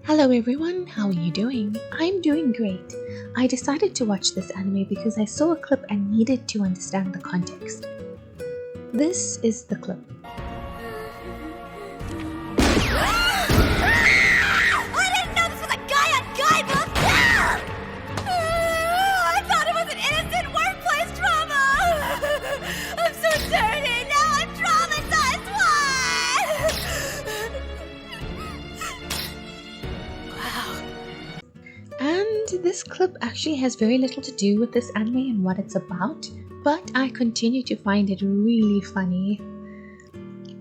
Hello everyone, how are you doing? I'm doing great. I decided to watch this anime because I saw a clip and needed to understand the context. This is the clip. I didn't know this was a guy-on-guy book! I thought it was an innocent workplace drama! I'm so dirty! Now I'm traumatized! What? Wow. And this clip actually has very little to do with this anime and what it's about, but I continue to find it really funny.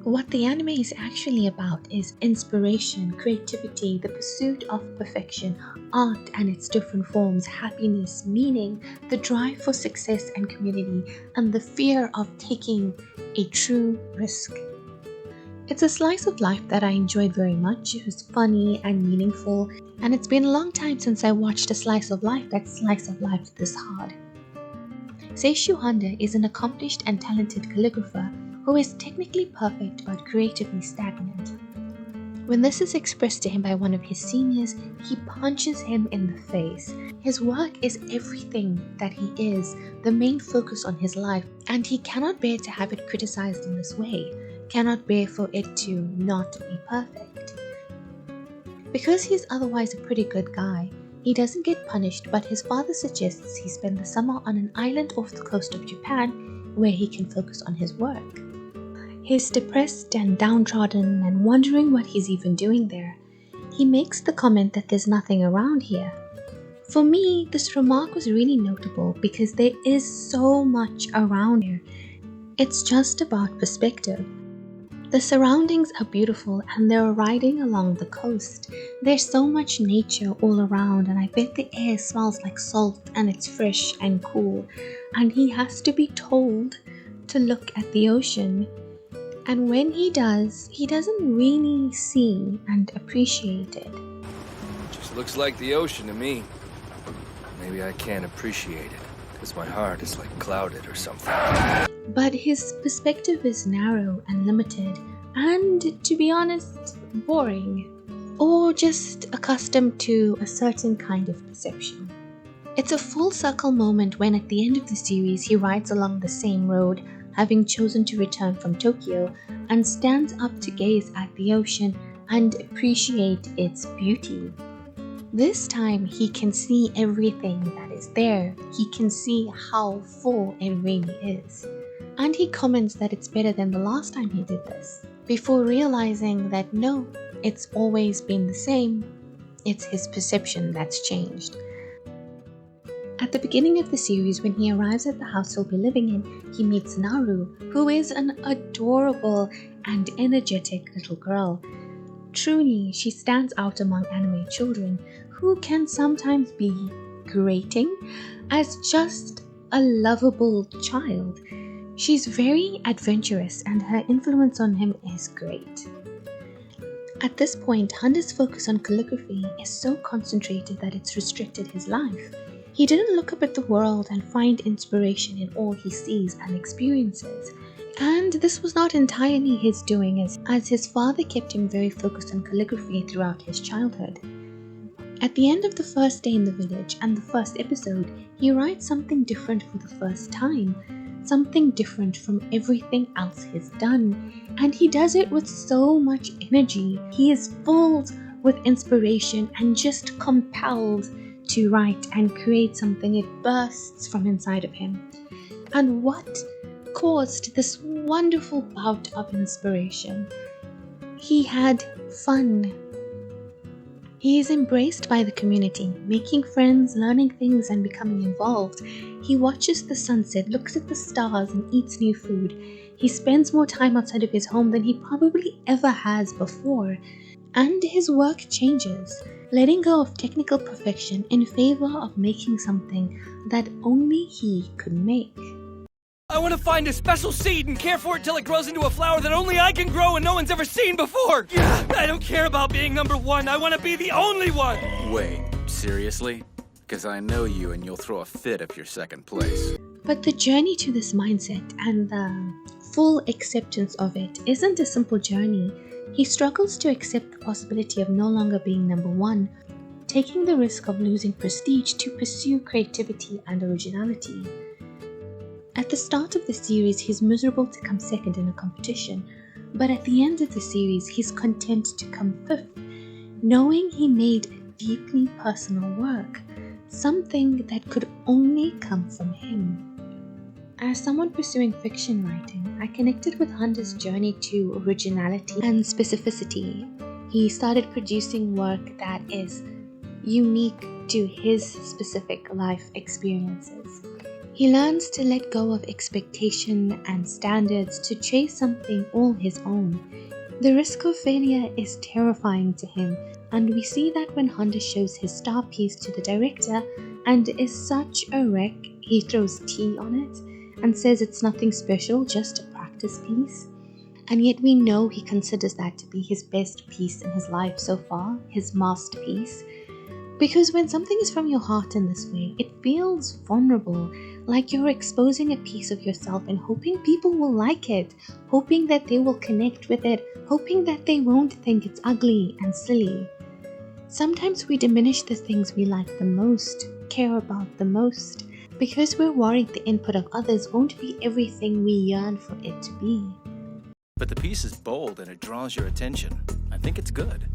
What the anime is actually about is inspiration, creativity, the pursuit of perfection, art and its different forms, happiness, meaning, the drive for success and community, and the fear of taking a true risk. It's a slice of life that I enjoyed very much. It was funny and meaningful, and it's been a long time since I watched a slice of life this hard. Seishu Honda is an accomplished and talented calligrapher who is technically perfect but creatively stagnant. When this is expressed to him by one of his seniors, he punches him in the face. His work is everything that he is, the main focus on his life, and he cannot bear to have it criticized in this way, cannot bear for it to not be perfect. Because he's otherwise a pretty good guy, he doesn't get punished, but his father suggests he spend the summer on an island off the coast of Japan where he can focus on his work. He's depressed and downtrodden and wondering what he's even doing there. He makes the comment that there's nothing around here. For me, this remark was really notable because there is so much around here. It's just about perspective. The surroundings are beautiful and they're riding along the coast. There's so much nature all around, and I bet the air smells like salt and it's fresh and cool. And he has to be told to look at the ocean. And when he does, he doesn't really see and appreciate it. Just looks like the ocean to me. Maybe I can't appreciate it because my heart is like clouded or something. But his perspective is narrow and limited, and to be honest, boring, or just accustomed to a certain kind of perception. It's a full circle moment when at the end of the series he rides along the same road, having chosen to return from Tokyo, and stands up to gaze at the ocean and appreciate its beauty. This time he can see everything that is there. He can see how full it really is. And he comments that it's better than the last time he did this, before realizing that no, it's always been the same. It's his perception that's changed. At the beginning of the series, when he arrives at the house he'll be living in, he meets Naru, who is an adorable and energetic little girl. Truly, she stands out among anime children, who can sometimes be grating as just a lovable child. She's very adventurous and her influence on him is great. At this point, Honda's focus on calligraphy is so concentrated that it's restricted his life. He didn't look up at the world and find inspiration in all he sees and experiences. And this was not entirely his doing, as his father kept him very focused on calligraphy throughout his childhood. At the end of the first day in the village and the first episode, he writes something different for the first time. Something different from everything else he's done. And he does it with so much energy. He is filled with inspiration and just compelled to write and create something. It bursts from inside of him. And what caused this wonderful bout of inspiration? He had fun. He is embraced by the community, making friends, learning things and becoming involved. He watches the sunset, looks at the stars and eats new food. He spends more time outside of his home than he probably ever has before. And his work changes, letting go of technical perfection in favor of making something that only he could make. I want to find a special seed and care for it till it grows into a flower that only I can grow and no one's ever seen before. I don't care about being number one. I want to be the only one. Wait, seriously? Because I know you and you'll throw a fit if you're second place. But the journey to this mindset and the full acceptance of it isn't a simple journey. He struggles to accept the possibility of no longer being number one, taking the risk of losing prestige to pursue creativity and originality. At the start of the series, he's miserable to come second in a competition, but at the end of the series, he's content to come fifth, knowing he made deeply personal work, something that could only come from him. As someone pursuing fiction writing, I connected with Hunter's journey to originality and specificity. He started producing work that is unique to his specific life experiences. He learns to let go of expectation and standards to chase something all his own. The risk of failure is terrifying to him, and we see that when Hunter shows his star piece to the director and is such a wreck, he throws tea on it and says it's nothing special, just a practice piece. And yet we know he considers that to be his best piece in his life so far, his masterpiece. Because when something is from your heart in this way, it feels vulnerable, like you're exposing a piece of yourself and hoping people will like it, hoping that they will connect with it, hoping that they won't think it's ugly and silly. Sometimes we diminish the things we like the most, care about the most, because we're worried the input of others won't be everything we yearn for it to be. But the piece is bold and it draws your attention. I think it's good.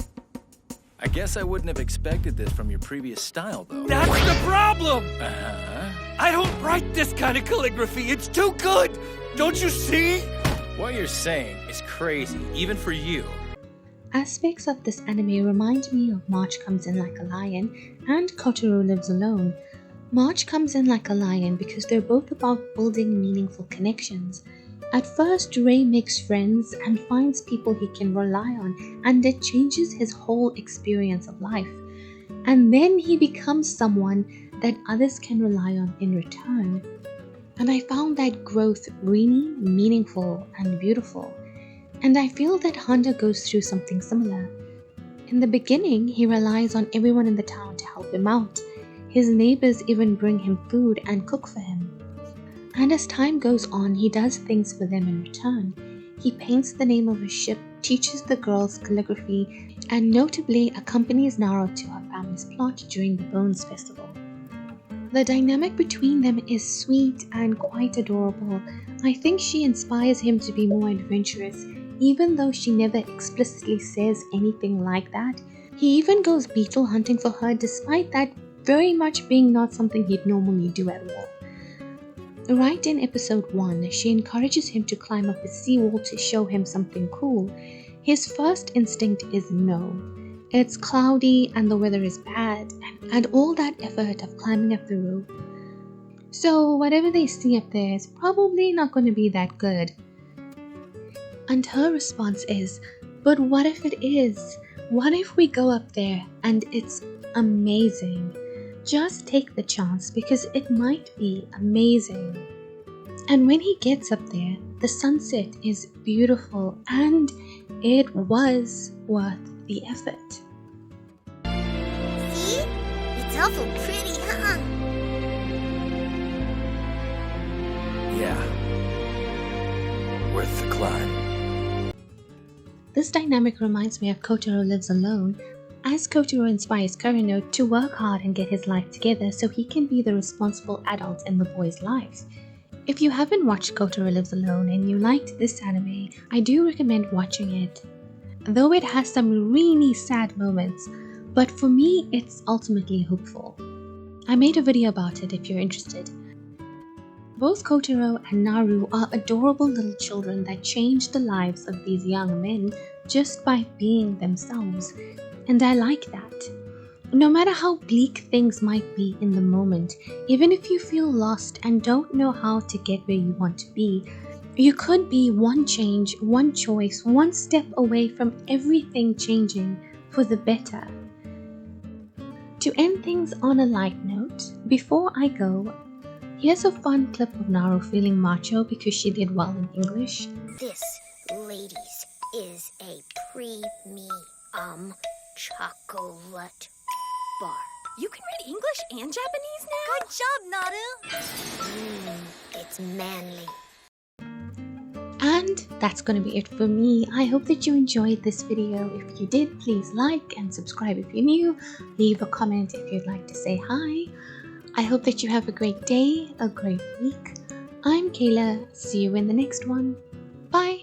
I guess I wouldn't have expected this from your previous style, though. That's the problem! Uh-huh. I don't write this kind of calligraphy. It's too good! Don't you see? What you're saying is crazy, even for you. Aspects of this anime remind me of March Comes In Like a Lion and Kotaro Lives Alone. March comes in like a lion because they're both about building meaningful connections. At first, Ray makes friends and finds people he can rely on, and it changes his whole experience of life. And then he becomes someone that others can rely on in return. And I found that growth really meaningful and beautiful. And I feel that Hunter goes through something similar. In the beginning, he relies on everyone in the town to help him out. His neighbors even bring him food and cook for him. And as time goes on, he does things for them in return. He paints the name of a ship, teaches the girls calligraphy, and notably accompanies Naro to her family's plot during the Bones Festival. The dynamic between them is sweet and quite adorable. I think she inspires him to be more adventurous, even though she never explicitly says anything like that. He even goes beetle hunting for her, despite that very much being not something he'd normally do at all. Right in episode 1, she encourages him to climb up a seawall to show him something cool. His first instinct is no. It's cloudy and the weather is bad, and all that effort of climbing up the rope. So whatever they see up there is probably not going to be that good. And her response is, but what if it is? What if we go up there and it's amazing? Just take the chance because it might be amazing. And when he gets up there, the sunset is beautiful and it was worth the effort. See? It's awful pretty, huh? Yeah. Worth the climb. This dynamic reminds me of Kotaro Lives Alone, as Kotaro inspires Kurino to work hard and get his life together so he can be the responsible adult in the boy's life. If you haven't watched Kotaro Lives Alone and you liked this anime, I do recommend watching it. Though it has some really sad moments, but for me it's ultimately hopeful. I made a video about it if you're interested. Both Kotaro and Naru are adorable little children that change the lives of these young men just by being themselves. And I like that. No matter how bleak things might be in the moment, even if you feel lost and don't know how to get where you want to be, you could be one change, one choice, one step away from everything changing for the better. To end things on a light note, before I go, here's a fun clip of Naru feeling macho because she did well in English. This, ladies, is a premium chocolate bar. You can read English and Japanese now? Good job, Naru. It's manly. And that's going to be it for me. I hope that you enjoyed this video. If you did, please like and subscribe if you're new. Leave a comment if you'd like to say hi. I hope that you have a great day, a great week. I'm Kayla. See you in the next one. Bye.